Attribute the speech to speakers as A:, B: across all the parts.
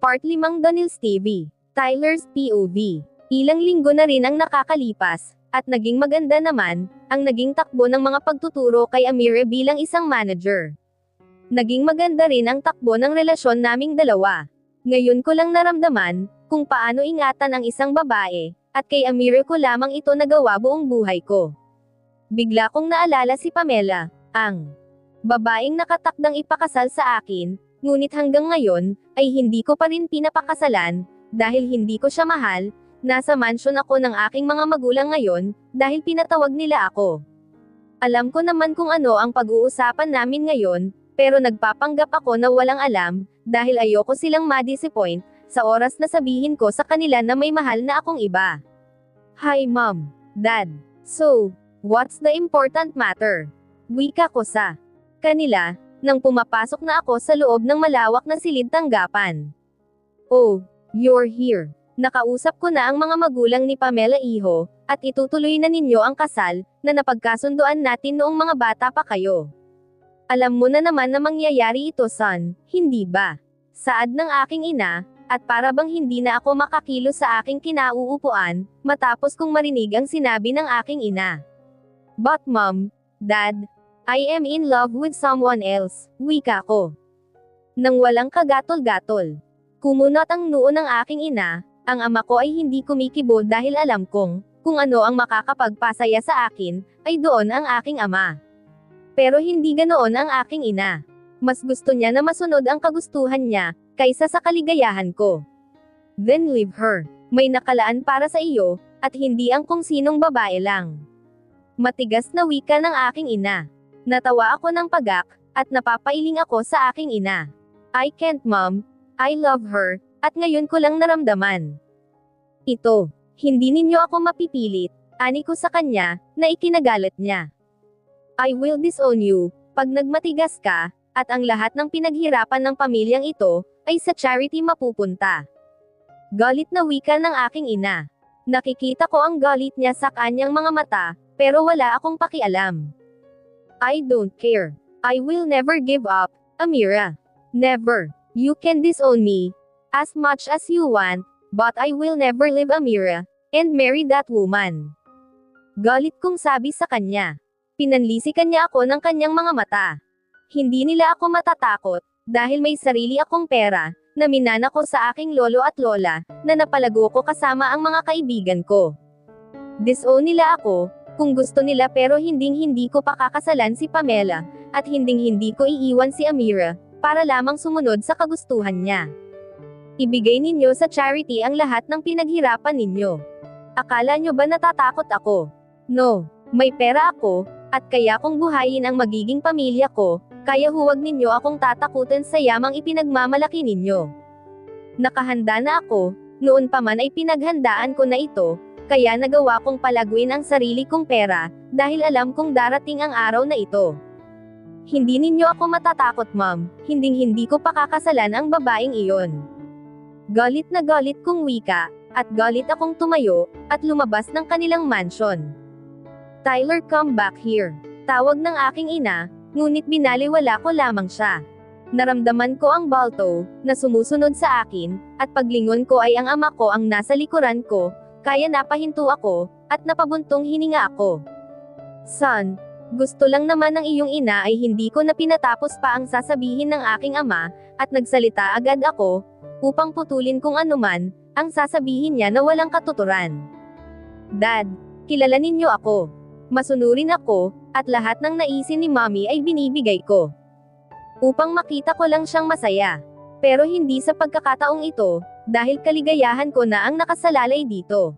A: Part 5 Donil's TV. Tyler's POV. Ilang linggo na rin ang nakakalipas, at naging maganda naman, ang naging takbo ng mga pagtuturo kay Amira bilang isang manager. Naging maganda rin ang takbo ng relasyon naming dalawa. Ngayon ko lang naramdaman, kung paano ingatan ang isang babae, at kay Amira ko lamang ito nagawa buong buhay ko. Bigla kong naalala si Pamela, ang babaeng nakatakdang ipakasal sa akin, ngunit hanggang ngayon, ay hindi ko pa rin pinapakasalan, dahil hindi ko siya mahal. Nasa mansion ako ng aking mga magulang ngayon, dahil pinatawag nila ako. Alam ko naman kung ano ang pag-uusapan namin ngayon, pero nagpapanggap ako na walang alam, dahil ayoko silang ma-disappoint, sa oras na sabihin ko sa kanila na may mahal na akong iba. Hi Mom, Dad. So, what's the important matter? Wika ko sa kanila, nang pumapasok na ako sa loob ng malawak na silid tanggapan. Oh, you're here. Nakausap ko na ang mga magulang ni Pamela Iho, at itutuloy na ninyo ang kasal, na napagkasunduan natin noong mga bata pa kayo. Alam mo na naman na mangyayari ito son, hindi ba? Saad ng aking ina, at para bang hindi na ako makakilos sa aking kinauupuan, matapos kong marinig ang sinabi ng aking ina. But Mom, Dad, I am in love with someone else, wika ko. Nang walang kagatol-gatol. Kumunot ang noo ng aking ina, ang ama ko ay hindi kumikibo dahil alam kung ano ang makakapagpasaya sa akin, ay doon ang aking ama. Pero hindi ganoon ang aking ina. Mas gusto niya na masunod ang kagustuhan niya, kaysa sa kaligayahan ko. Then leave her. May nakalaan para sa iyo, at hindi ang kung sinong babae lang. Matigas na wika ng aking ina. Natawa ako ng pagak, at napapailing ako sa aking ina. I can't Mom, I love her, at ngayon ko lang naramdaman. Ito, hindi ninyo ako mapipilit, ani ko sa kanya, na ikinagalit niya. I will disown you, pag nagmatigas ka, at ang lahat ng pinaghirapan ng pamilyang ito, ay sa charity mapupunta. Galit na wika ng aking ina. Nakikita ko ang galit niya sa kanyang mga mata, pero wala akong pakialam. I don't care. I will never give up, Amira. Never. You can disown me as much as you want, but I will never leave Amira and marry that woman. Galit kong sabi sa kanya. Pinanlisikan niya ako ng kanyang mga mata. Hindi nila ako matatakot, dahil may sarili akong pera, na minana ko sa aking lolo at lola, na napalago ko kasama ang mga kaibigan ko. Disown nila ako, kung gusto nila pero hindi ko pakakasalan si Pamela, at hindi ko iiwan si Amira, para lamang sumunod sa kagustuhan niya. Ibigay ninyo sa charity ang lahat ng pinaghirapan ninyo. Akala nyo ba natatakot ako? No, may pera ako, at kaya kung buhayin ang magiging pamilya ko, kaya huwag ninyo akong tatakutin sa yamang ipinagmamalaki ninyo. Nakahanda na ako, noon pa man ay pinaghandaan ko na ito, kaya nagawa kong palaguin ang sarili kong pera, dahil alam kong darating ang araw na ito. Hindi ninyo ako matatakot Mom, hindi ko pakakasalan ang babaeng iyon. Galit na galit kong wika, at galit akong tumayo, at lumabas ng kanilang mansion. Tyler come back here. Tawag ng aking ina, ngunit binaliwala ko lamang siya. Naramdaman ko ang balto, na sumusunod sa akin, at paglingon ko ay ang ama ko ang nasa likuran ko, kaya napahinto ako, at napabuntong hininga ako. Son, gusto lang naman ng iyong ina ay hindi ko na pinatapos pa ang sasabihin ng aking ama, at nagsalita agad ako, upang putulin kung anuman, ang sasabihin niya na walang katuturan. Dad, kilala ninyo ako. Masunurin ako, at lahat ng naisin ni Mommy ay binibigay ko. Upang makita ko lang siyang masaya. Pero hindi sa pagkakataong ito, dahil kaligayahan ko na ang nakasalalay dito.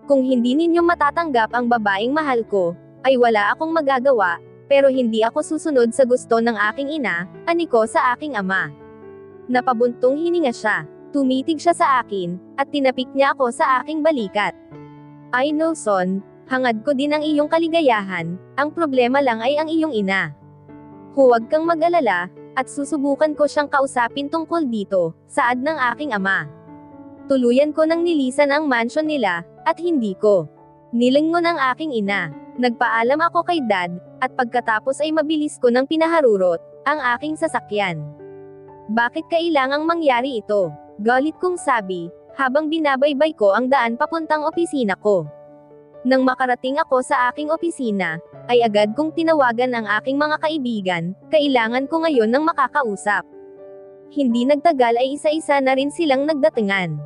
A: Kung hindi ninyo matatanggap ang babaeng mahal ko, ay wala akong magagawa, pero hindi ako susunod sa gusto ng aking ina, ani ko sa aking ama. Napabuntong hininga siya. Tumitig siya sa akin, at tinapik niya ako sa aking balikat. I know son, hangad ko din ang iyong kaligayahan, ang problema lang ay ang iyong ina. Huwag kang mag-alala, at susubukan ko siyang kausapin tungkol dito, saad ng aking ama. Tuluyan ko nang nilisan ang mansion nila, at hindi ko nilingon ang aking ina. Nagpaalam ako kay Dad, at pagkatapos ay mabilis ko nang pinaharurot ang aking sasakyan. Bakit kailangang mangyari ito? Galit kong sabi, habang binabaybay ko ang daan papuntang opisina ko. Nang makarating ako sa aking opisina, ay agad kong tinawagan ang aking mga kaibigan, kailangan ko ngayon ng makakausap. Hindi nagtagal ay isa-isa na rin silang nagdatingan.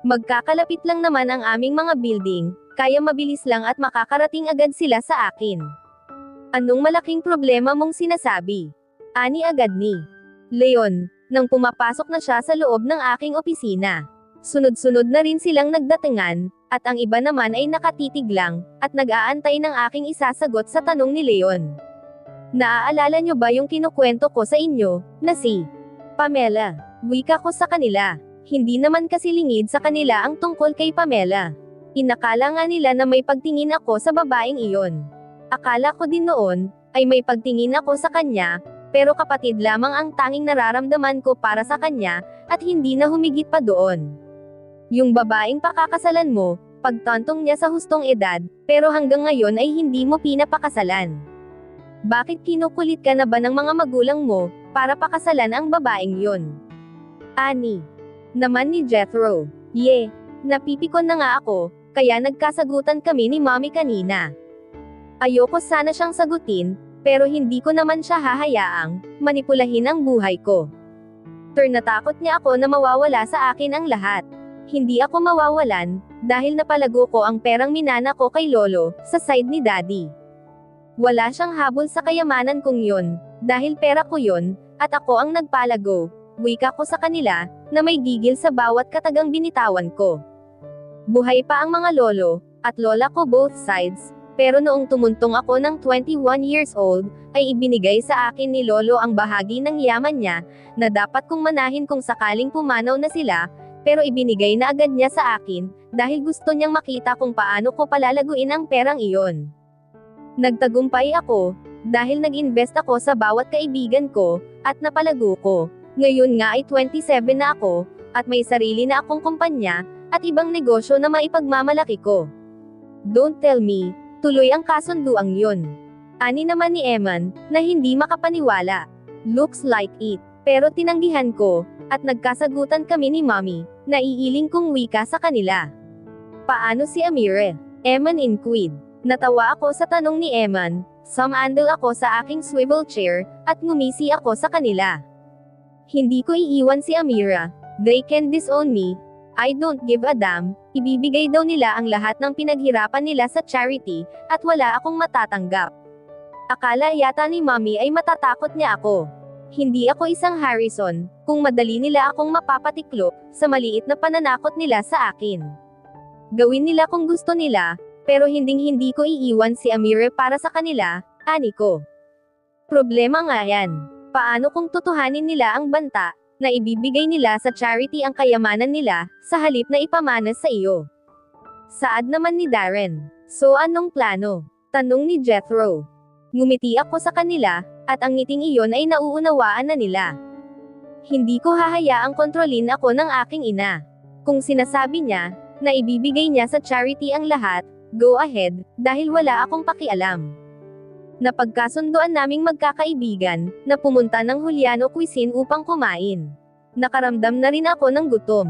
A: Magkakalapit lang naman ang aming mga building, kaya mabilis lang at makakarating agad sila sa akin. Anong malaking problema mong sinasabi? Ani agad ni Leon, nang pumapasok na siya sa loob ng aking opisina. Sunod-sunod na rin silang nagdatingan, at ang iba naman ay nakatitig lang, at nag-aantay ng aking isasagot sa tanong ni Leon. Naaalala nyo ba yung kinukwento ko sa inyo, na si Pamela? Wika ko sa kanila. Hindi naman kasi lingid sa kanila ang tungkol kay Pamela. Inakala nga nila na may pagtingin ako sa babaeng iyon. Akala ko din noon, ay may pagtingin ako sa kanya, pero kapatid lamang ang tanging nararamdaman ko para sa kanya, at hindi na humigit pa doon. Yung babaeng pakakasalan mo, pagtantong niya sa hustong edad, pero hanggang ngayon ay hindi mo pinapakasalan. Bakit kinukulit ka na ba ng mga magulang mo, para pakasalan ang babaeng yon? Ani naman ni Jethro. Napipikon na nga ako, kaya nagkasagutan kami ni Mommy kanina. Ayoko sana siyang sagutin, pero hindi ko naman siya hahayaang manipulahin ang buhay ko. Natakot niya ako na mawawala sa akin ang lahat. Hindi ako mawawalan, dahil napalago ko ang perang minana ko kay Lolo, sa side ni Daddy. Wala siyang habol sa kayamanan kong yon, dahil pera ko yon, at ako ang nagpalago. Wika ko sa kanila, na may gigil sa bawat katagang binitawan ko. Buhay pa ang mga lolo, at lola ko both sides, pero noong tumuntong ako ng 21 years old, ay ibinigay sa akin ni Lolo ang bahagi ng yaman niya, na dapat kong manahin kung sakaling pumanaw na sila, pero ibinigay na agad niya sa akin, dahil gusto niyang makita kung paano ko palalaguin ang perang iyon. Nagtagumpay ako, dahil nag-invest ako sa bawat kaibigan ko, at napalago ko. Ngayon nga ay 27 na ako, at may sarili na akong kumpanya, at ibang negosyo na maipagmamalaki ko. Don't tell me, tuloy ang kasunduang yun. Ani naman ni Eman, na hindi makapaniwala. Looks like it. Pero tinanggihan ko, at nagkasagutan kami ni Mommy, na iiling kong wika sa kanila. Paano si Amire? Eman inquired. Natawa ako sa tanong ni Eman, sumandal ako sa aking swivel chair, at ngumisi ako sa kanila. Hindi ko iiwan si Amira. They can disown me. I don't give a damn. Ibibigay daw nila ang lahat ng pinaghirapan nila sa charity, at wala akong matatanggap. Akala yata ni Mommy ay matatakot niya ako. Hindi ako isang Harrison, kung madali nila akong mapapatiklop, sa maliit na pananakot nila sa akin. Gawin nila kung gusto nila, pero hindi ko iiwan si Amire para sa kanila, ani ko. Problema nga yan. Paano kung tutuhanin nila ang banta, na ibibigay nila sa charity ang kayamanan nila, sa halip na ipamana sa iyo? Saad naman ni Darren. So anong plano? Tanong ni Jethro. Ngumiti ako sa kanila, at ang ngiting iyon ay nauunawaan na nila. Hindi ko hahayaang kontrolin ako ng aking ina. Kung sinasabi niya, na ibibigay niya sa charity ang lahat, go ahead, dahil wala akong pakialam. Napagkasunduan naming magkakaibigan, na pumunta ng Juliano Cuisine upang kumain. Nakaramdam na rin ako ng gutom.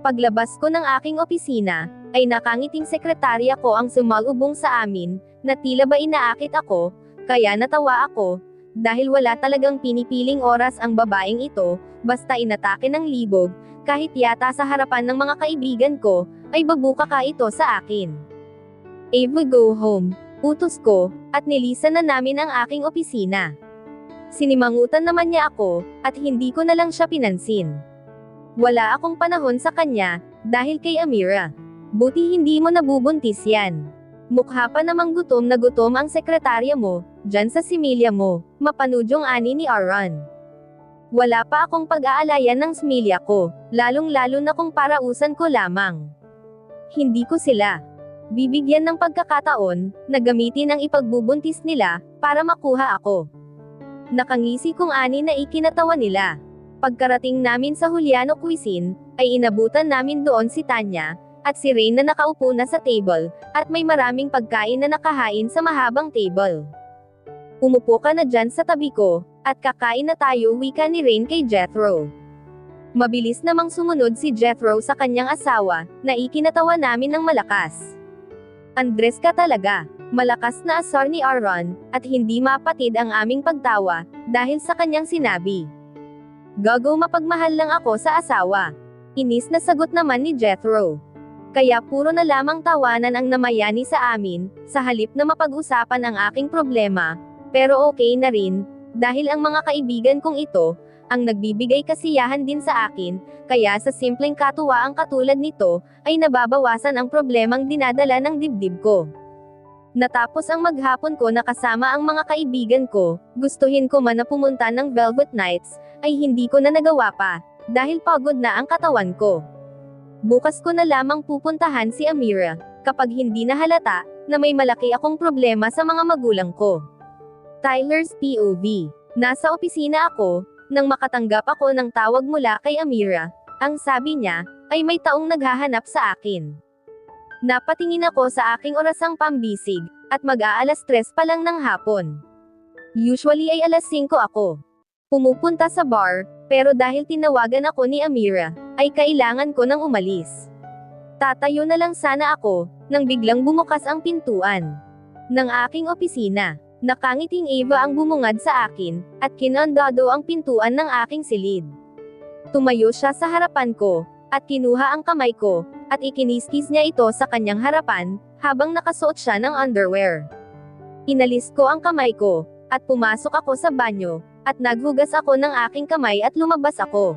A: Paglabas ko ng aking opisina, ay nakangiting sekretarya ko ang sumalubong sa amin, na tila ba inaakit ako, kaya natawa ako, dahil wala talagang pinipiling oras ang babaeng ito, basta inatake ng libog, kahit yata sa harapan ng mga kaibigan ko, ay babuka ka ito sa akin. Ava, go home. Utos ko, at nilisan na namin ang aking opisina. Sinimangutan naman niya ako, at hindi ko na lang siya pinansin. Wala akong panahon sa kanya, dahil kay Amira. Buti hindi mo nabubuntis yan. Mukha pa namang gutom na gutom ang sekretarya mo, dyan sa similya mo, mapanudyong ani ni Aaron. Wala pa akong pag-aalayan ng similya ko, lalong-lalo na kung parausan ko lamang. Hindi ko sila bibigyan ng pagkakataon, na gamitin ang ipagbubuntis nila, para makuha ako. Nakangisi kong ani na ikinatawa nila. Pagkarating namin sa Juliano Cuisine, ay inabutan namin doon si Tanya, at si Rain na nakaupo na sa table, at may maraming pagkain na nakahain sa mahabang table. Umupo ka na dyan sa tabi ko, at kakain na tayo, wika ni Rain kay Jethro. Mabilis namang sumunod si Jethro sa kanyang asawa, na ikinatawa namin ng malakas. Andres ka talaga. Malakas na asar ni Aaron, at hindi mapatid ang aming pagtawa, dahil sa kanyang sinabi. Gago, mapagmahal lang ako sa asawa. Inis na sagot naman ni Jethro. Kaya puro na lamang tawanan ang namayani sa amin, sa halip na mapag-usapan ang aking problema, pero okay na rin, dahil ang mga kaibigan kong ito, ang nagbibigay kasiyahan din sa akin, kaya sa simpleng katuwaang katulad nito, ay nababawasan ang problemang dinadala ng dibdib ko. Natapos ang maghapon ko na kasama ang mga kaibigan ko, gustuhin ko man na pumunta ng Velvet Nights, ay hindi ko na nagawa pa, dahil pagod na ang katawan ko. Bukas ko na lamang pupuntahan si Amira, kapag hindi na halata, na may malaki akong problema sa mga magulang ko. Tyler's POV. Nasa opisina ako, nang makatanggap ako ng tawag mula kay Amira, ang sabi niya, ay may taong naghahanap sa akin. Napatingin ako sa aking orasang pambisig, at mag-aalas 3 pa lang ng hapon. Usually ay alas 5 ako. Pumupunta sa bar, pero dahil tinawagan ako ni Amira, ay kailangan ko nang umalis. Tatayo na lang sana ako, nang biglang bumukas ang pintuan ng aking opisina. Nakangiting Eva ang bumungad sa akin, at kinandado ang pintuan ng aking silid. Tumayo siya sa harapan ko, at kinuha ang kamay ko, at ikiniskis niya ito sa kanyang harapan, habang nakasuot siya ng underwear. Inalis ko ang kamay ko, at pumasok ako sa banyo, at naghugas ako ng aking kamay at lumabas ako.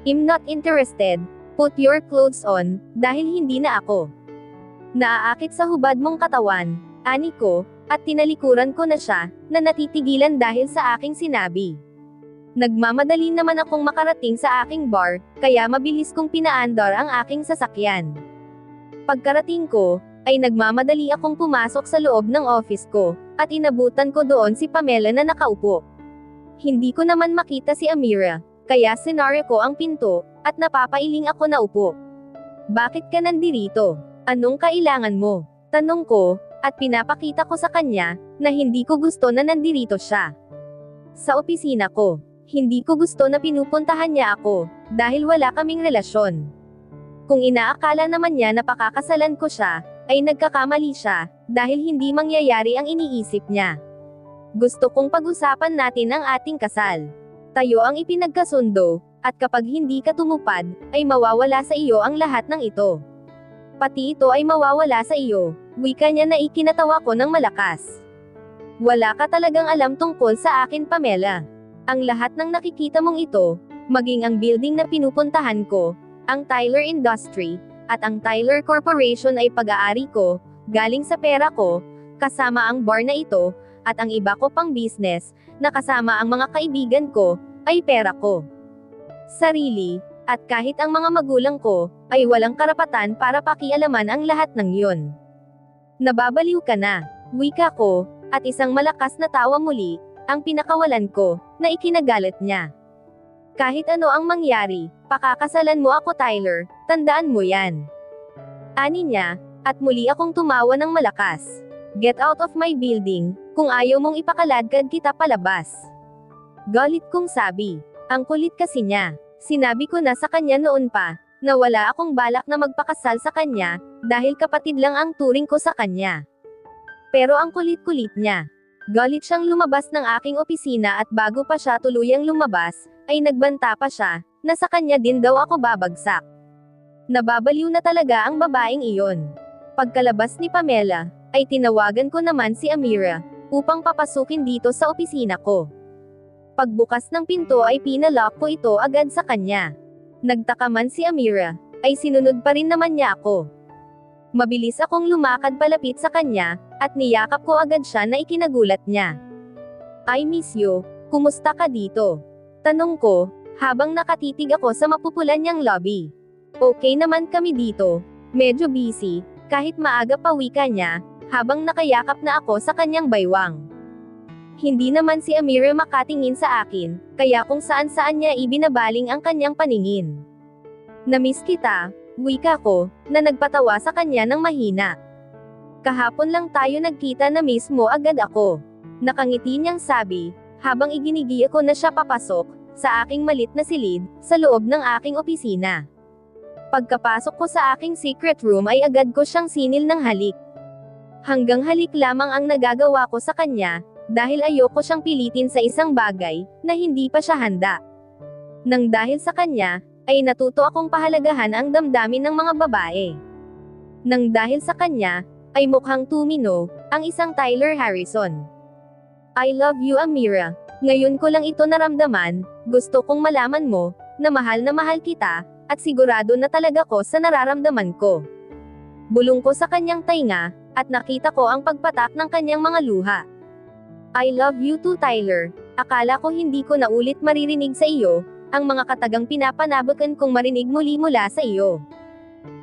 A: I'm not interested, put your clothes on, dahil hindi na ako naaakit sa hubad mong katawan, ani ko, at tinalikuran ko na siya, na natitigilan dahil sa aking sinabi. Nagmamadali naman akong makarating sa aking bar, kaya mabilis kong pinaandar ang aking sasakyan. Pagkarating ko, ay nagmamadali akong pumasok sa loob ng office ko, at inabutan ko doon si Pamela na nakaupo. Hindi ko naman makita si Amira, kaya sinara ko ang pinto, at napapailing ako na upo. Bakit ka nandirito? Anong kailangan mo? Tanong ko, at pinapakita ko sa kanya, na hindi ko gusto na nandirito siya. Sa opisina ko, hindi ko gusto na pinupuntahan niya ako, dahil wala kaming relasyon. Kung inaakala naman niya na pakakasalan ko siya, ay nagkakamali siya, dahil hindi mangyayari ang iniisip niya. Gusto kong pag-usapan natin ang ating kasal. Tayo ang ipinagkasundo, at kapag hindi ka tumupad, ay mawawala sa iyo ang lahat ng ito. Pati ito ay mawawala sa iyo, wika niya na ikinatawa ko ng malakas. Wala ka talagang alam tungkol sa akin, Pamela. Ang lahat ng nakikita mong ito, maging ang building na pinupuntahan ko, ang Tyler Industry, at ang Tyler Corporation ay pag-aari ko, galing sa pera ko, kasama ang bar na ito, at ang iba ko pang business, na kasama ang mga kaibigan ko, ay pera ko. Sarili, at kahit ang mga magulang ko, ay walang karapatan para pakialaman ang lahat ng yun. Nababaliw ka na, wika ko, at isang malakas na tawa muli, ang pinakawalan ko, na ikinagalit niya. Kahit ano ang mangyari, pakakasalan mo ako, Tyler, tandaan mo yan. Ani niya, at muli akong tumawa ng malakas. Get out of my building, kung ayaw mong ipakaladkad kita palabas. Galit kong sabi. Ang kulit kasi niya. Sinabi ko na sa kanya noon pa, na wala akong balak na magpakasal sa kanya, dahil kapatid lang ang turing ko sa kanya. Pero ang kulit-kulit niya. Galit siyang lumabas ng aking opisina at bago pa siya tuluyang lumabas, ay nagbanta pa siya, na sa kanya din daw ako babagsak. Nababaliw na talaga ang babaeng iyon. Pagkalabas ni Pamela, ay tinawagan ko naman si Amira, upang papasukin dito sa opisina ko. Pagbukas ng pinto ay pinalock ko ito agad sa kanya. Nagtaka man si Amira, ay sinunod pa rin naman niya ako. Mabilis akong lumakad palapit sa kanya, at niyakap ko agad siya na ikinagulat niya. I miss you, kumusta ka dito? Tanong ko, habang nakatitig ako sa mapupulan niyang lobby. Okay naman kami dito, medyo busy, kahit maaga pa wika niya, habang nakayakap na ako sa kanyang baywang. Hindi naman si Amira makatingin sa akin, kaya kung saan-saan niya ibinabaling ang kanyang paningin. Namiss kita, wika ko, na nagpatawa sa kanya ng mahina. Kahapon lang tayo nagkita na mismo agad ako. Nakangiti niyang sabi, habang iginigiya ko na siya papasok, sa aking malit na silid, sa loob ng aking opisina. Pagkapasok ko sa aking secret room ay agad ko siyang sinil ng halik. Hanggang halik lamang ang nagagawa ko sa kanya, dahil ayoko siyang pilitin sa isang bagay, na hindi pa siya handa. Nang dahil sa kanya, ay natuto akong pahalagahan ang damdamin ng mga babae. Nang dahil sa kanya, ay mukhang tumino, ang isang Tyler Harrison. I love you Amira. Ngayon ko lang ito naramdaman, gusto kong malaman mo, na mahal kita, at sigurado na talaga ko sa nararamdaman ko. Bulong ko sa kanyang tainga, at nakita ko ang pagpatak ng kanyang mga luha. I love you too Tyler. Akala ko hindi ko na ulit maririnig sa iyo, ang mga katagang pinapanabakan kong marinig muli mula sa iyo.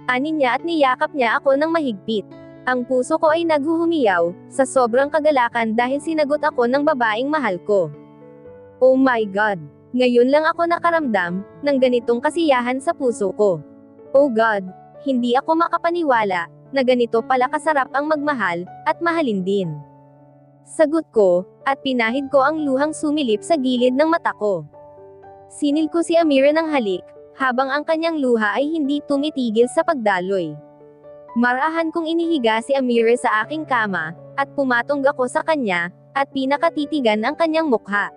A: Ani niya at niyakap niya ako ng mahigpit. Ang puso ko ay naghuhumiyaw, sa sobrang kagalakan dahil sinagot ako ng babaeng mahal ko. Oh my God! Ngayon lang ako nakaramdam, ng ganitong kasiyahan sa puso ko. Oh God! Hindi ako makapaniwala, na ganito pala kasarap ang magmahal, at mahalin din. Sagot ko, at pinahid ko ang luhang sumilip sa gilid ng mata ko. Sinil ko si Amira ng halik, habang ang kanyang luha ay hindi tumitigil sa pagdaloy. Marahan kong inihiga si Amira sa aking kama, at pumatong ako sa kanya, at pinakatitigan ang kanyang mukha.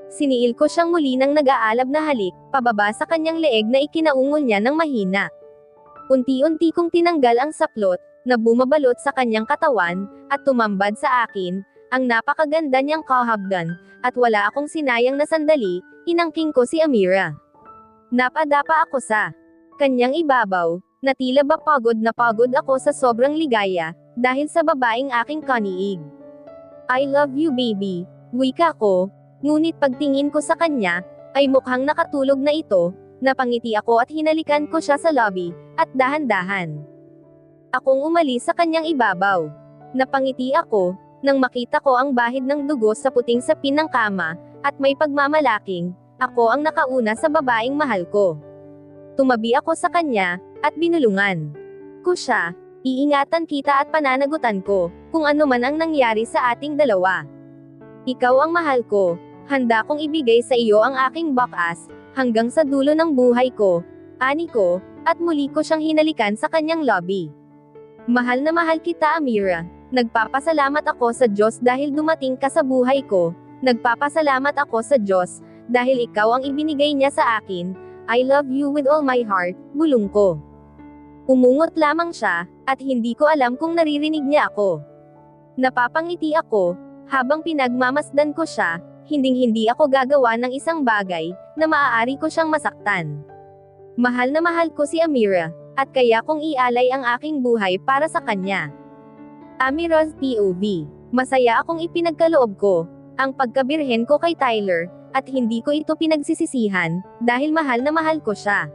A: Siniil ko siyang muli ng nag-aalab na halik, pababa sa kanyang leeg na ikinaungol niya ng mahina. Unti-unti kong tinanggal ang saplot, na bumabalot sa kanyang katawan, at tumambad sa akin, ang napakaganda niyang kahabdan, at wala akong sinayang na sandali, inangking ko si Amira. Napadapa ako sa kanyang ibabaw, na tila ba pagod na pagod ako sa sobrang ligaya, dahil sa babaeng aking kaniig. I love you baby, wika ko, ngunit pagtingin ko sa kanya, ay mukhang nakatulog na ito, napangiti ako at hinalikan ko siya sa lobby, at dahan-dahan akong umalis sa kanyang ibabaw. Napangiti ako, nang makita ko ang bahid ng dugo sa puting sapin ng kama, at may pagmamalaking, ako ang nakauna sa babaeng mahal ko. Tumabi ako sa kanya, at binulungan ko siya, iingatan kita at pananagutan ko, kung ano man ang nangyari sa ating dalawa. Ikaw ang mahal ko, handa kong ibigay sa iyo ang aking bakas, hanggang sa dulo ng buhay ko, ani ko, at muli ko siyang hinalikan sa kanyang lobby. Mahal na mahal kita Amira. Nagpapasalamat ako sa Diyos dahil dumating ka sa buhay ko, nagpapasalamat ako sa Diyos, dahil ikaw ang ibinigay niya sa akin, I love you with all my heart, bulong ko. Umungot lamang siya, at hindi ko alam kung naririnig niya ako. Napapangiti ako, habang pinagmamasdan ko siya, hinding-hindi ako gagawa ng isang bagay, na maaari ko siyang masaktan. Mahal na mahal ko si Amira, at kaya kong ialay ang aking buhay para sa kanya. Amira's POV. Masaya akong ipinagkaloob ko, ang pagkabirhen ko kay Tyler, at hindi ko ito pinagsisisihan, dahil mahal na mahal ko siya.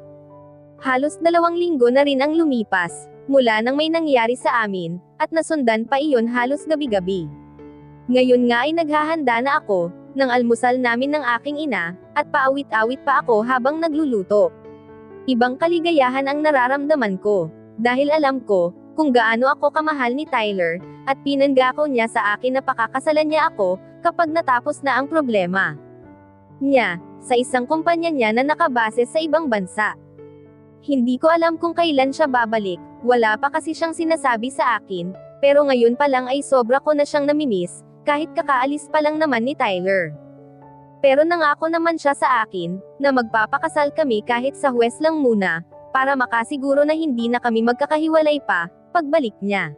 A: Halos 2 linggo na rin ang lumipas, mula nang may nangyari sa amin, at nasundan pa iyon halos gabi-gabi. Ngayon nga ay naghahanda na ako, ng almusal namin ng aking ina, at paawit-awit pa ako habang nagluluto. Ibang kaligayahan ang nararamdaman ko, dahil alam ko, kung gaano ako kamahal ni Tyler, at pinanggako niya sa akin na pakakasalan niya ako, kapag natapos na ang problema niya, sa isang kumpanya niya na nakabase sa ibang bansa. Hindi ko alam kung kailan siya babalik, wala pa kasi siyang sinasabi sa akin, pero ngayon pa lang ay sobra ko na siyang namimiss, kahit kakaalis pa lang naman ni Tyler. Pero nangako naman siya sa akin, na magpapakasal kami kahit sa huwes lang muna, para makasiguro na hindi na kami magkakahiwalay pa, pagbalik niya.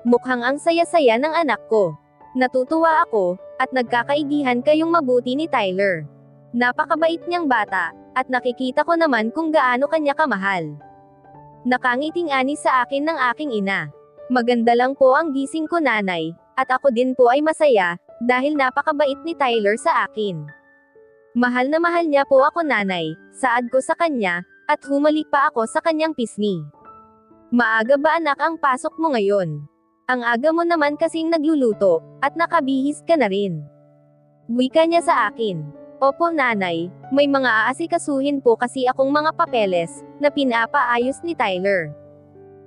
A: Mukhang ang saya-saya ng anak ko. Natutuwa ako, at nagkakaigihan kayong mabuti ni Tyler. Napakabait niyang bata, at nakikita ko naman kung gaano kanya kamahal. Nakangiting ani sa akin ng aking ina. Maganda lang po ang gising ko nanay, at ako din po ay masaya, dahil napakabait ni Tyler sa akin. Mahal na mahal niya po ako nanay, saad ko sa kanya, at humalik pa ako sa kanyang pisngi. Maaga ba anak ang pasok mo ngayon? Ang aga mo naman kasing nagluluto, at nakabihis ka na rin. Wika niya sa akin. Opo nanay, may mga aasikasuhin po kasi akong mga papeles, na pinapaayos ni Tyler.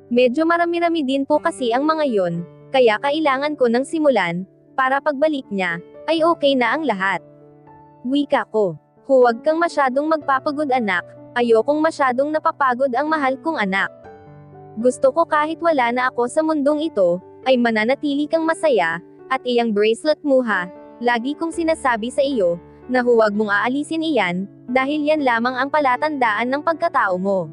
A: Medyo marami-rami din po kasi ang mga yon, kaya kailangan ko nang simulan, para pagbalik niya, ay okay na ang lahat. Wika ko. Huwag kang masyadong magpapagod anak, ayokong masyadong napapagod ang mahal kong anak. Gusto ko kahit wala na ako sa mundong ito, ay mananatili kang masaya, at iyang bracelet mo ha, lagi kong sinasabi sa iyo, na huwag mong aalisin iyan, dahil yan lamang ang palatandaan ng pagkatao mo.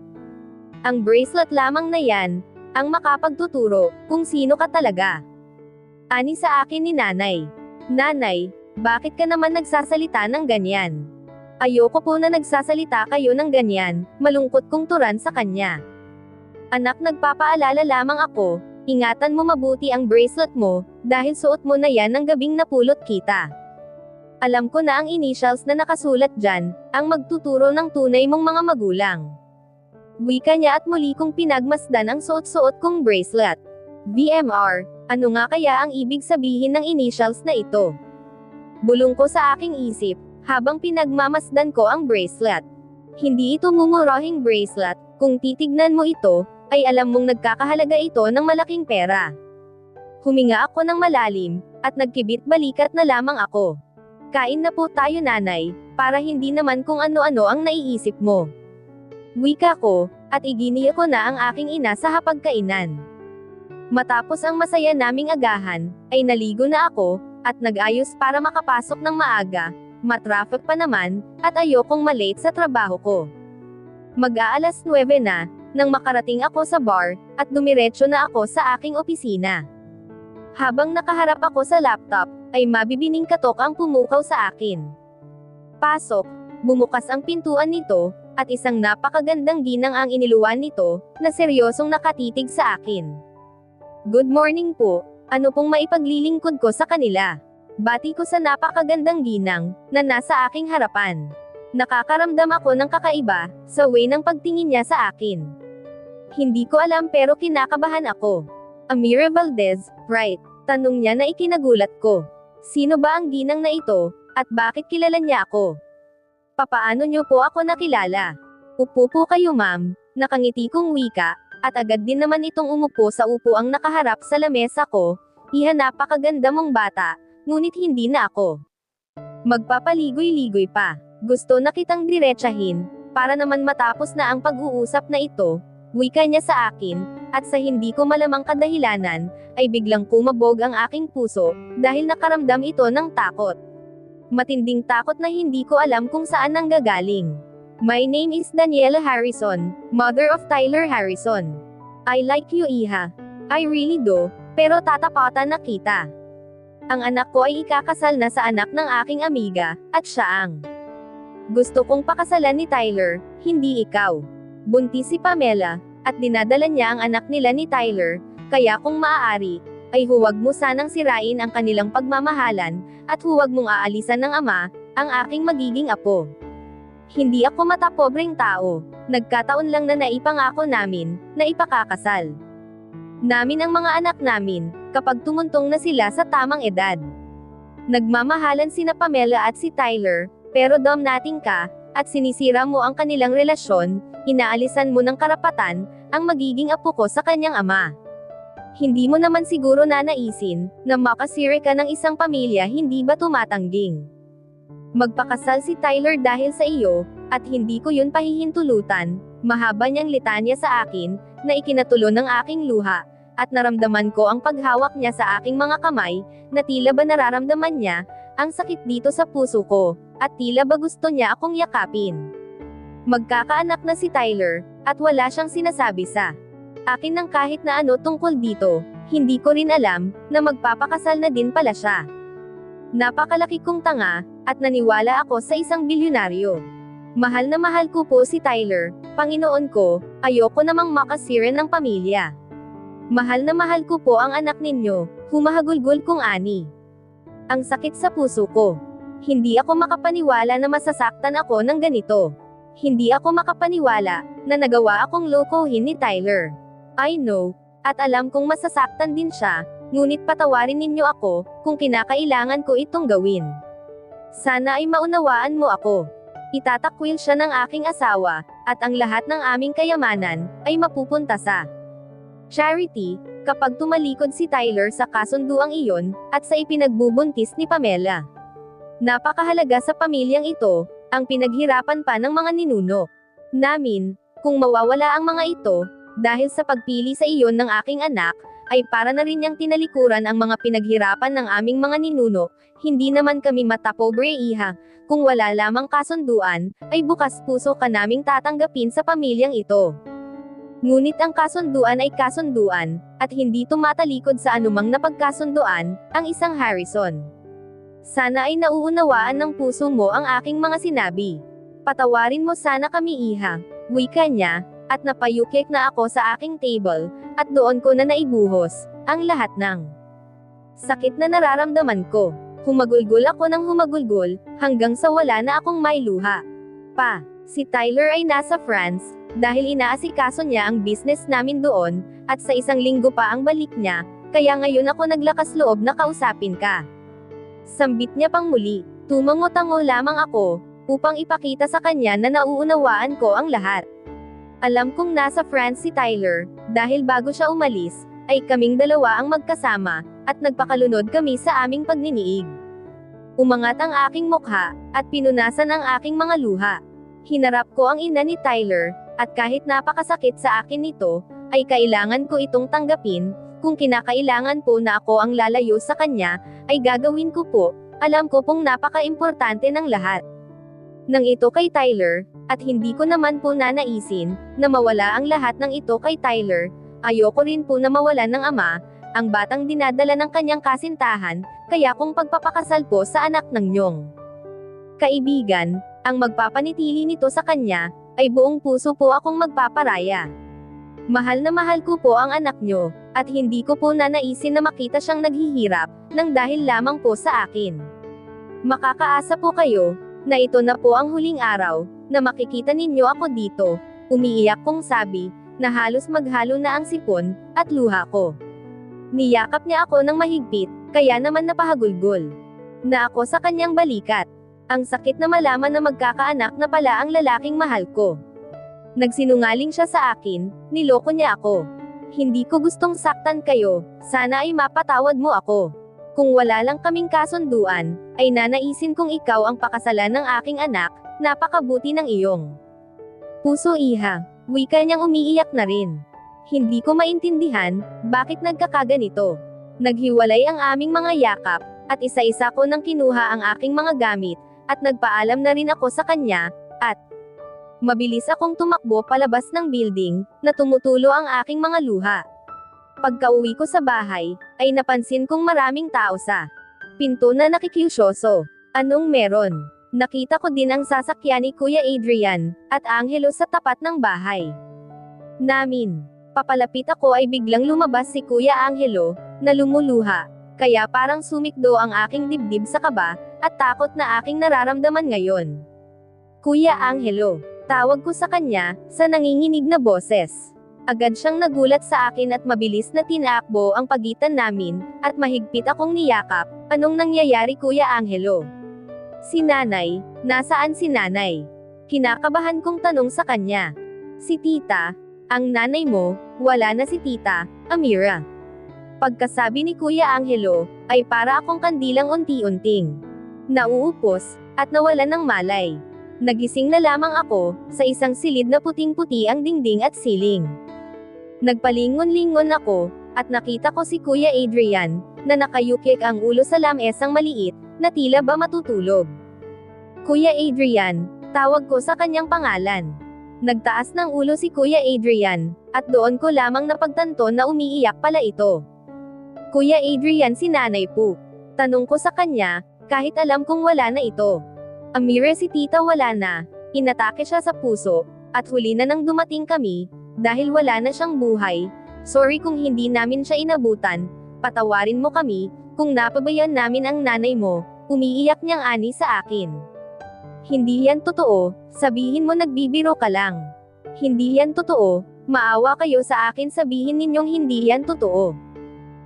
A: Ang bracelet lamang na yan, ang makapagtuturo, kung sino ka talaga. Ani sa akin ni nanay. Nanay, bakit ka naman nagsasalita ng ganyan? Ayoko po na nagsasalita kayo ng ganyan, malungkot kong turan sa kanya. Anak, nagpapaalala lamang ako, ingatan mo mabuti ang bracelet mo, dahil suot mo na yan ng gabing napulot kita. Alam ko na ang initials na nakasulat dyan, ang magtuturo ng tunay mong mga magulang. Wika niya at muli kong pinagmasdan ang suot-suot kong bracelet. VMR, ano nga kaya ang ibig sabihin ng initials na ito? Bulong ko sa aking isip, habang pinagmamasdan ko ang bracelet. Hindi ito mumurahing bracelet, kung titignan mo ito, ay alam mong nagkakahalaga ito ng malaking pera. Huminga ako ng malalim, at nagkibit-balikat na lamang ako. Kain na po tayo nanay, para hindi naman kung ano-ano ang naiisip mo. Wika ko, at iginiya ko na ang aking ina sa hapagkainan. Matapos ang masaya naming agahan, ay naligo na ako, at nag-ayos para makapasok ng maaga, matraffic pa naman, at ayokong malate sa trabaho ko. Mag-aalas 9 na, nang makarating ako sa bar, at dumiretso na ako sa aking opisina. Habang nakaharap ako sa laptop, ay mabibining katok ang pumukaw sa akin. Pasok, bumukas ang pintuan nito, at isang napakagandang ginang ang iniluwan nito, na seryosong nakatitig sa akin. Good morning po, ano pong maipaglilingkod ko sa kanila? Bati ko sa napakagandang ginang, na nasa aking harapan. Nakakaramdam ako ng kakaiba, sa way ng pagtingin niya sa akin. Hindi ko alam pero kinakabahan ako. Amira Valdez, right? Tanong niya na ikinagulat ko. Sino ba ang ginang na ito, at bakit kilala niya ako? Papaano niyo po ako nakilala? Upo po kayo ma'am, nakangiti kong wika, at agad din naman itong umupo sa upuang nakaharap sa lamesa ko. Iha, napakaganda mong bata, ngunit hindi na ako magpapaligoy-ligoy pa. Gusto na kitang diretsahin, para naman matapos na ang pag-uusap na ito, wika niya sa akin, at sa hindi ko malamang kadahilanan, ay biglang kumabog ang aking puso, dahil nakaramdam ito ng takot. Matinding takot na hindi ko alam kung saan nanggagaling. My name is Daniela Harrison, mother of Tyler Harrison. I like you iha. I really do, pero tatapatan na kita. Ang anak ko ay ikakasal na sa anak ng aking amiga, at siya ang gusto kong pakasalan ni Tyler, hindi ikaw. Buntis si Pamela, at dinadala niya ang anak nila ni Tyler, kaya kung maaari, ay huwag mo sanang sirain ang kanilang pagmamahalan, at huwag mong aalisan ng ama, ang aking magiging apo. Hindi ako matapobreng tao, nagkataon lang na naipangako namin, na ipakakasal namin ang mga anak namin, kapag tumuntong na sila sa tamang edad. Nagmamahalan sina Pamela at si Tyler, pero nating ka, at sinisira mo ang kanilang relasyon, inaalisan mo ng karapatan, ang magiging apo ko sa kanyang ama. Hindi mo naman siguro nanaisin, na makasira ka ng isang pamilya hindi ba tumatangging magpakasal si Tyler dahil sa iyo, at hindi ko yun pahihintulutan. Mahaba niyang litanya sa akin, na ikinatulo ng aking luha, at naramdaman ko ang paghawak niya sa aking mga kamay, na tila ba nararamdaman niya, ang sakit dito sa puso ko, at tila ba gusto niya akong yakapin. Magkakaanak na si Tyler, at wala siyang sinasabi sa akin ng kahit na ano tungkol dito, hindi ko rin alam, na magpapakasal na din pala siya. Napakalaki kong tanga, at naniwala ako sa isang bilyonaryo. Mahal na mahal ko po si Tyler, Panginoon ko, ayoko namang makasira ng pamilya. Mahal na mahal ko po ang anak ninyo, humahagulgol kong ani. Ang sakit sa puso ko. Hindi ako makapaniwala na masasaktan ako ng ganito. Hindi ako makapaniwala, na nagawa akong lokohin ni Tyler. I know, at alam kong masasaktan din siya, ngunit patawarin ninyo ako, kung kinakailangan ko itong gawin. Sana ay maunawaan mo ako. Itatakwil siya ng aking asawa, at ang lahat ng aming kayamanan, ay mapupunta sa charity, kapag tumalikod si Tyler sa kasunduang iyon, at sa ipinagbubuntis ni Pamela. Napakahalaga sa pamilyang ito, ang pinaghirapan pa ng mga ninuno namin. Kung mawawala ang mga ito, dahil sa pagpili sa iyon ng aking anak, ay para na rin niyang tinalikuran ang mga pinaghirapan ng aming mga ninuno. Hindi naman kami matapobre, iha. Kung wala lamang kasunduan, ay bukas puso ka naming tatanggapin sa pamilyang ito. Ngunit ang kasunduan ay kasunduan, at hindi tumatalikod sa anumang napagkasunduan, ang isang Harrison. Sana ay nauunawaan ng puso mo ang aking mga sinabi. Patawarin mo sana kami, iha. Wika niya, at napayukik na ako sa aking table, at doon ko na naibuhos ang lahat ng sakit na nararamdaman ko. Humagulgol ako ng humagulgol, hanggang sa wala na akong mailuha pa. Si Tyler ay nasa France, dahil inaasikaso niya ang business namin doon, at sa 1 linggo pa ang balik niya, kaya ngayon ako naglakas loob na kausapin ka. Sambit niya pang muli, tumango-tango lamang ako, upang ipakita sa kanya na nauunawaan ko ang lahat. Alam kong nasa France si Tyler, dahil bago siya umalis, ay kaming dalawa ang magkasama, at nagpakalunod kami sa aming pagniniig. Umangat ang aking mukha, at pinunasan ang aking mga luha. Hinarap ko ang ina ni Tyler, at kahit napakasakit sa akin ito, ay kailangan ko itong tanggapin. Kung kinakailangan po na ako ang lalayo sa kanya, ay gagawin ko po. Alam ko pong napaka-importante ng lahat ng ito kay Tyler, at hindi ko naman po nanaisin na mawala ang lahat ng ito kay Tyler. Ayoko rin po na mawalan ng ama, ang batang dinadala ng kanyang kasintahan, kaya kung pagpapakasal po sa anak ng nyong kaibigan, ang magpapanitili nito sa kanya, ay buong puso po akong magpaparaya. Mahal na mahal ko po ang anak nyo, at hindi ko po nanaisin na makita siyang naghihirap, nang dahil lamang po sa akin. Makakaasa po kayo, na ito na po ang huling araw, na makikita ninyo ako dito. Umiiyak kong sabi, na halos maghalo na ang sipon, at luha ko. Niyakap niya ako ng mahigpit, kaya naman napahagulgol na ako sa kanyang balikat. Ang sakit na malaman na magkakaanak na pala ang lalaking mahal ko. Nagsinungaling siya sa akin, niloko niya ako. Hindi ko gustong saktan kayo, sana ay mapatawad mo ako. Kung wala lang kaming kasunduan, ay nanaisin kong ikaw ang pakasalan ng aking anak. Napakabuti ng iyong puso, iha. Wika niyang umiiyak na rin. Hindi ko maintindihan, bakit nagkakaganito. Naghiwalay ang aming mga yakap, at isa-isa ko nang kinuha ang aking mga gamit, at nagpaalam na rin ako sa kanya, at mabilis akong tumakbo palabas ng building, na tumutulo ang aking mga luha. Pagka-uwi ko sa bahay, ay napansin kong maraming tao sa pinto na nakikiusyoso. Anong meron? Nakita ko din ang sasakyan ni Kuya Adrian, at Angelo sa tapat ng bahay namin. Papalapit ako ay biglang lumabas si Kuya Angelo, na lumuluha, kaya parang sumikdo ang aking dibdib sa kaba, at takot na aking nararamdaman ngayon. Kuya Angelo, tawag ko sa kanya, sa nanginginig na boses. Agad siyang nagulat sa akin at mabilis na tinakbo ang pagitan namin, at mahigpit akong niyakap. Anong nangyayari, Kuya Angelo? Si nanay, nasaan si nanay? Kinakabahan kong tanong sa kanya. Si tita, ang nanay mo, wala na si tita, Amira. Pagkasabi ni Kuya Angelo, ay para akong kandilang unti-unting nauupos, at nawalan ng malay. Nagising na lamang ako, sa isang silid na puting-puti ang dingding at siling. Nagpalingon-lingon ako, at nakita ko si Kuya Adrian, na nakayukik ang ulo sa lamesang maliit, na tila ba matutulog. Kuya Adrian, tawag ko sa kanyang pangalan. Nagtaas ng ulo si Kuya Adrian, at doon ko lamang napagtanto na umiiyak pala ito. Kuya Adrian, si nanay po. Tanong ko sa kanya, kahit alam kong wala na ito. Amira, si tita wala na. Inatake siya sa puso, at huli na nang dumating kami, dahil wala na siyang buhay. Sorry kung hindi namin siya inabutan. Patawarin mo kami, kung napabayan namin ang nanay mo. Umiiyak niyang ani sa akin. Hindi yan totoo, sabihin mo nagbibiro ka lang. Hindi yan totoo, maawa kayo sa akin, sabihin ninyong hindi yan totoo.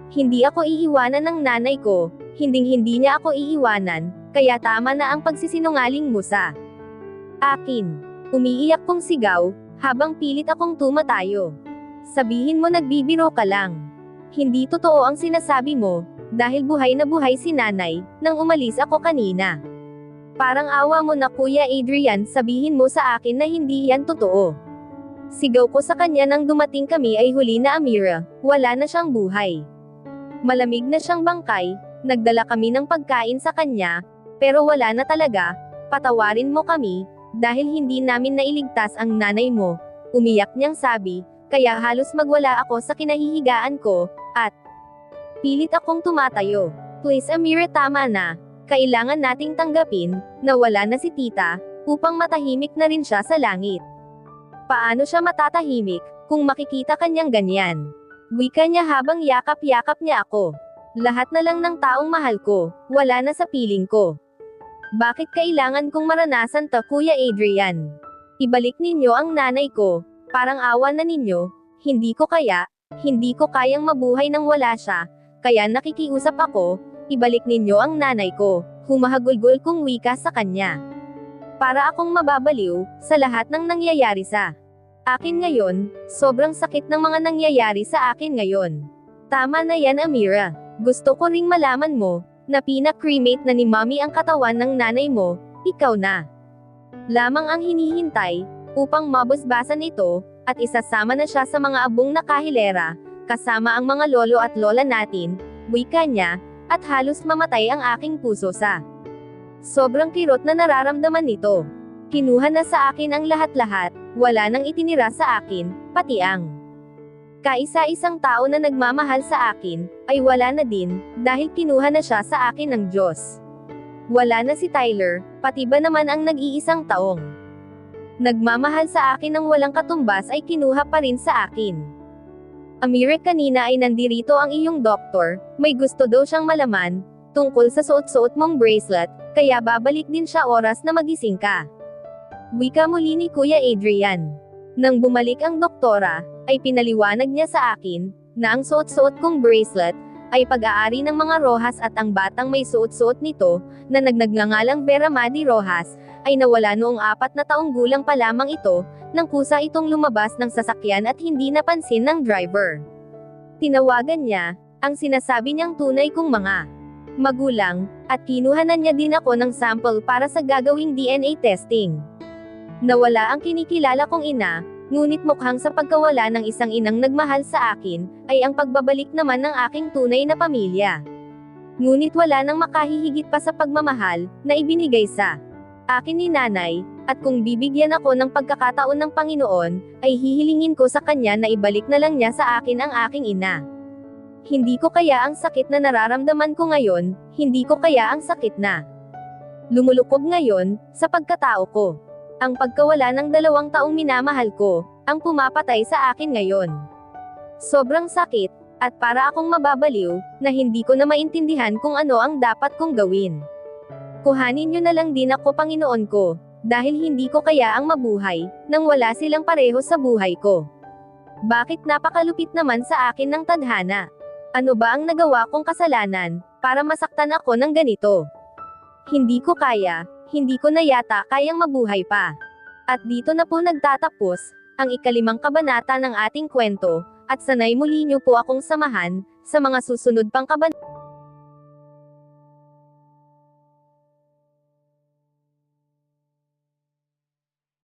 A: Hindi ako iiwanan ng nanay ko, hindi niya ako iiwanan, kaya tama na ang pagsisinungaling mo sa akin. Umiiyak kong sigaw, habang pilit akong tumatayo. Sabihin mo nagbibiro ka lang. Hindi totoo ang sinasabi mo, dahil buhay na buhay si nanay, nang umalis ako kanina. Parang awa mo na Kuya Adrian, sabihin mo sa akin na hindi yan totoo. Sigaw ko sa kanya nang dumating kami ay huli na Amira, wala na siyang buhay. Malamig na siyang bangkay, nagdala kami ng pagkain sa kanya, pero wala na talaga, patawarin mo kami, dahil hindi namin nailigtas ang nanay mo, umiyak niyang sabi, kaya halos magwala ako sa kinahihigaan ko, at pilit akong tumatayo. Please Amira, tama na, kailangan nating tanggapin, na wala na si tita, upang matahimik na rin siya sa langit. Paano siya matatahimik, kung makikita kanyang ganyan? Wika niya habang yakap-yakap niya ako. Lahat na lang ng taong mahal ko, wala na sa piling ko. Bakit kailangan kong maranasan to Kuya Adrian? Ibalik ninyo ang nanay ko, parang awa na ninyo, hindi ko kayang mabuhay nang wala siya, kaya nakikiusap ako, ibalik ninyo ang nanay ko, humahagulgol kong wika sa kanya. Para akong mababaliw, sa lahat ng nangyayari sa akin ngayon, sobrang sakit ng mga nangyayari sa akin ngayon. Tama na yan Amira, gusto ko ring malaman mo, na pina-cremate na ni Mommy ang katawan ng nanay mo, ikaw na lamang ang hinihintay, upang mabusbasan ito, at isasama na siya sa mga abong na kahilera, kasama ang mga lolo at lola natin, wika niya, at halos mamatay ang aking puso sa sobrang kirot na nararamdaman nito. Kinuha na sa akin ang lahat-lahat, wala nang itinira sa akin, pati ang kaisa-isang tao na nagmamahal sa akin, ay wala na din, dahil kinuha na siya sa akin ng Diyos. Wala na si Tyler, pati ba naman ang nag-iisang taong nagmamahal sa akin ng walang katumbas ay kinuha pa rin sa akin. Amira, kanina ay nandirito ang iyong doktor, may gusto daw siyang malaman, tungkol sa suot-suot mong bracelet, kaya babalik din siya oras na magising ka. Wika muli ni Kuya Adrian. Nang bumalik ang doktora, ay pinaliwanag niya sa akin, na ang suot-suot kong bracelet, ay pag-aari ng mga Rojas at ang batang may suot-suot nito, na nagngangalang Vera Madi Rojas, ay nawala noong 4 na taong gulang pa lamang ito, nang kusa itong lumabas ng sasakyan at hindi napansin ng driver. Tinawagan niya, ang sinasabi niyang tunay kong mga magulang, at kinuhanan niya din ako ng sample para sa gagawing DNA testing. Nawala ang kinikilala kong ina, ngunit mukhang sa pagkawala ng isang inang nagmahal sa akin, ay ang pagbabalik naman ng aking tunay na pamilya. Ngunit wala nang makahihigit pa sa pagmamahal, na ibinigay sa akin ni nanay, at kung bibigyan ako ng pagkakataon ng Panginoon, ay hihilingin ko sa kanya na ibalik na lang niya sa akin ang aking ina. Hindi ko kaya ang sakit na nararamdaman ko ngayon, hindi ko kaya ang sakit na lumulukob ngayon, sa pagkatao ko. Ang pagkawala ng 2 taong minamahal ko, ang pumapatay sa akin ngayon. Sobrang sakit, at para akong mababaliw, na hindi ko na maintindihan kung ano ang dapat kong gawin. Kuhanin niyo na lang din ako Panginoon ko, dahil hindi ko kaya ang mabuhay, nang wala silang pareho sa buhay ko. Bakit napakalupit naman sa akin ng tadhana? Ano ba ang nagawa kong kasalanan, para masaktan ako ng ganito? Hindi ko kaya, hindi ko na yata kayang mabuhay pa. At dito na po nagtatapos, ang 5 kabanata ng ating kwento, at sanay muli niyo po akong samahan, sa mga susunod pang kabanata.